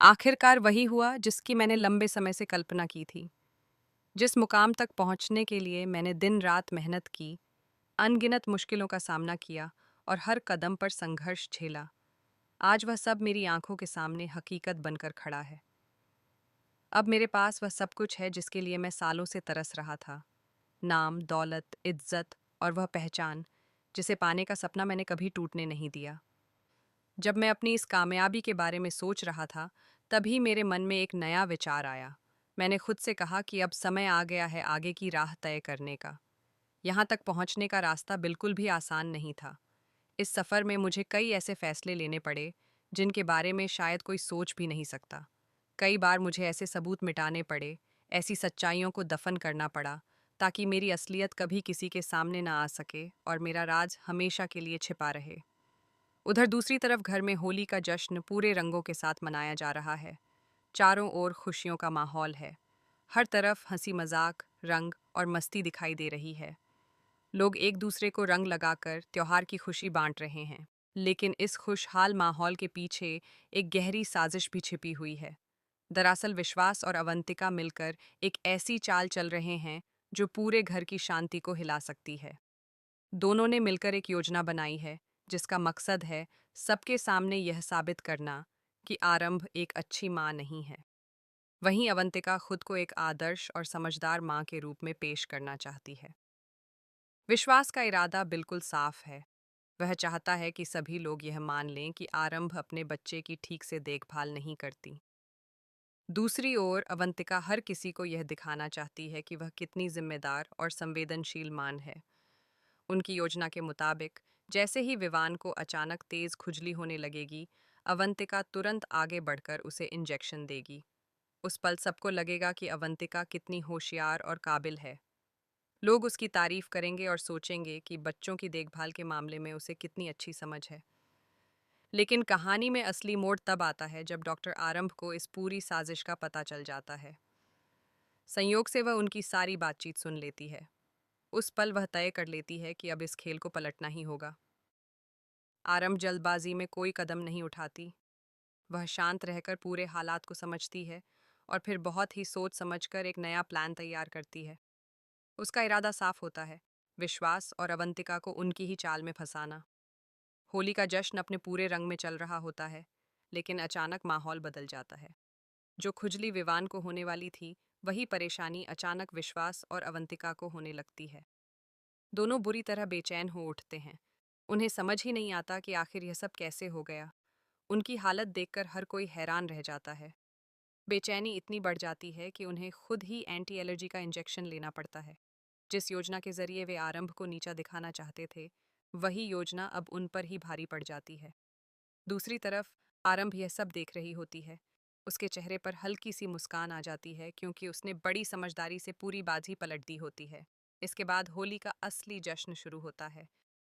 आखिरकार वही हुआ जिसकी मैंने लंबे समय से कल्पना की थी। जिस मुकाम तक पहुंचने के लिए मैंने दिन रात मेहनत की, अनगिनत मुश्किलों का सामना किया और हर कदम पर संघर्ष झेला, आज वह सब मेरी आंखों के सामने हकीकत बनकर खड़ा है। अब मेरे पास वह सब कुछ है जिसके लिए मैं सालों से तरस रहा था। नाम, दौलत, इज्जत और वह पहचान जिसे पाने का सपना मैंने कभी टूटने नहीं दिया। जब मैं अपनी इस कामयाबी के बारे में सोच रहा था, तभी मेरे मन में एक नया विचार आया। मैंने खुद से कहा कि अब समय आ गया है आगे की राह तय करने का। यहाँ तक पहुँचने का रास्ता बिल्कुल भी आसान नहीं था। इस सफ़र में मुझे कई ऐसे फैसले लेने पड़े, जिनके बारे में शायद कोई सोच भी नहीं सकता। कई बार मुझे ऐसे सबूत मिटाने पड़े, ऐसी सच्चाइयों को दफन करना पड़ा, ताकि मेरी असलियत कभी किसी के सामने ना आ सके और मेरा राज हमेशा के लिए छिपा रहे। उधर दूसरी तरफ घर में होली का जश्न पूरे रंगों के साथ मनाया जा रहा है। चारों ओर खुशियों का माहौल है। हर तरफ हंसी मजाक, रंग और मस्ती दिखाई दे रही है। लोग एक दूसरे को रंग लगाकर त्योहार की खुशी बांट रहे हैं। लेकिन इस खुशहाल माहौल के पीछे एक गहरी साजिश भी छिपी हुई है। दरअसल विश्वास और अवंतिका मिलकर एक ऐसी चाल चल रहे हैं जो पूरे घर की शांति को हिला सकती है। दोनों ने मिलकर एक योजना बनाई है, जिसका मकसद है सबके सामने यह साबित करना कि आरंभ एक अच्छी माँ नहीं है। वहीं अवंतिका खुद को एक आदर्श और समझदार माँ के रूप में पेश करना चाहती है। विश्वास का इरादा बिल्कुल साफ है। वह चाहता है कि सभी लोग यह मान लें कि आरंभ अपने बच्चे की ठीक से देखभाल नहीं करती। दूसरी ओर अवंतिका हर किसी को यह दिखाना चाहती है कि वह कितनी जिम्मेदार और संवेदनशील मां है। उनकी योजना के मुताबिक जैसे ही विवान को अचानक तेज खुजली होने लगेगी, अवंतिका तुरंत आगे बढ़कर उसे इंजेक्शन देगी। उस पल सबको लगेगा कि अवंतिका कितनी होशियार और काबिल है। लोग उसकी तारीफ करेंगे और सोचेंगे कि बच्चों की देखभाल के मामले में उसे कितनी अच्छी समझ है। लेकिन कहानी में असली मोड़ तब आता है जब डॉक्टर आरंभ को इस पूरी साजिश का पता चल जाता है। संयोग से वह उनकी सारी बातचीत सुन लेती है। उस पल वह तय कर लेती है कि अब इस खेल को पलटना ही होगा। आरंभ जल्दबाजी में कोई कदम नहीं उठाती। वह शांत रहकर पूरे हालात को समझती है और फिर बहुत ही सोच समझकर एक नया प्लान तैयार करती है। उसका इरादा साफ होता है, विश्वास और अवंतिका को उनकी ही चाल में फंसाना। होली का जश्न अपने पूरे रंग में चल रहा होता है, लेकिन अचानक माहौल बदल जाता है। जो खुजली विवान को होने वाली थी, वही परेशानी अचानक विश्वास और अवंतिका को होने लगती है। दोनों बुरी तरह बेचैन हो उठते हैं। उन्हें समझ ही नहीं आता कि आखिर यह सब कैसे हो गया। उनकी हालत देखकर हर कोई हैरान रह जाता है। बेचैनी इतनी बढ़ जाती है कि उन्हें खुद ही एंटी एलर्जी का इंजेक्शन लेना पड़ता है। जिस योजना के जरिए वे आरंभ को नीचा दिखाना चाहते थे, वही योजना अब उन पर ही भारी पड़ जाती है। दूसरी तरफ आरंभ यह सब देख रही होती है। उसके चेहरे पर हल्की सी मुस्कान आ जाती है, क्योंकि उसने बड़ी समझदारी से पूरी बाजी पलट दी होती है। इसके बाद होली का असली जश्न शुरू होता है।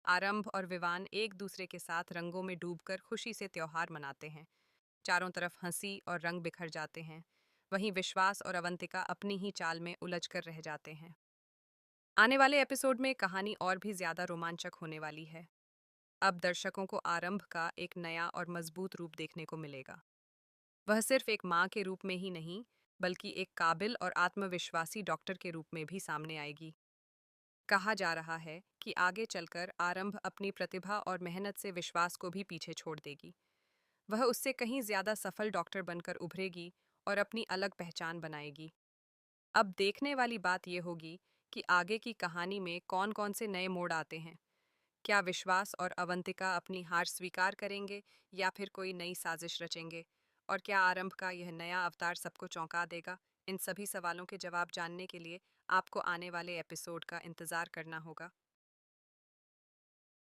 आरंभ और विवान एक दूसरे के साथ रंगों में डूबकर खुशी से त्योहार मनाते हैं। चारों तरफ हंसी और रंग बिखर जाते हैं। वहीं विश्वास और अवंतिका अपनी ही चाल में उलझकर रह जाते हैं। आने वाले एपिसोड में कहानी और भी ज्यादा रोमांचक होने वाली है। अब दर्शकों को आरंभ का एक नया और मजबूत रूप देखने को मिलेगा। वह सिर्फ एक माँ के रूप में ही नहीं, बल्कि एक काबिल और आत्मविश्वासी डॉक्टर के रूप में भी सामने आएगी। कहा जा रहा है कि आगे चलकर आरंभ अपनी प्रतिभा और मेहनत से विश्वास को भी पीछे छोड़ देगी। वह उससे कहीं ज्यादा सफल डॉक्टर बनकर उभरेगी और अपनी अलग पहचान बनाएगी। अब देखने वाली बात यह होगी कि आगे की कहानी में कौन कौन से नए मोड़ आते हैं। क्या विश्वास और अवंतिका अपनी हार स्वीकार करेंगे या फिर कोई नई साजिश रचेंगे? और क्या आरंभ का यह नया अवतार सबको चौंका देगा? इन सभी सवालों के जवाब जानने के लिए आपको आने वाले एपिसोड का इंतज़ार करना होगा।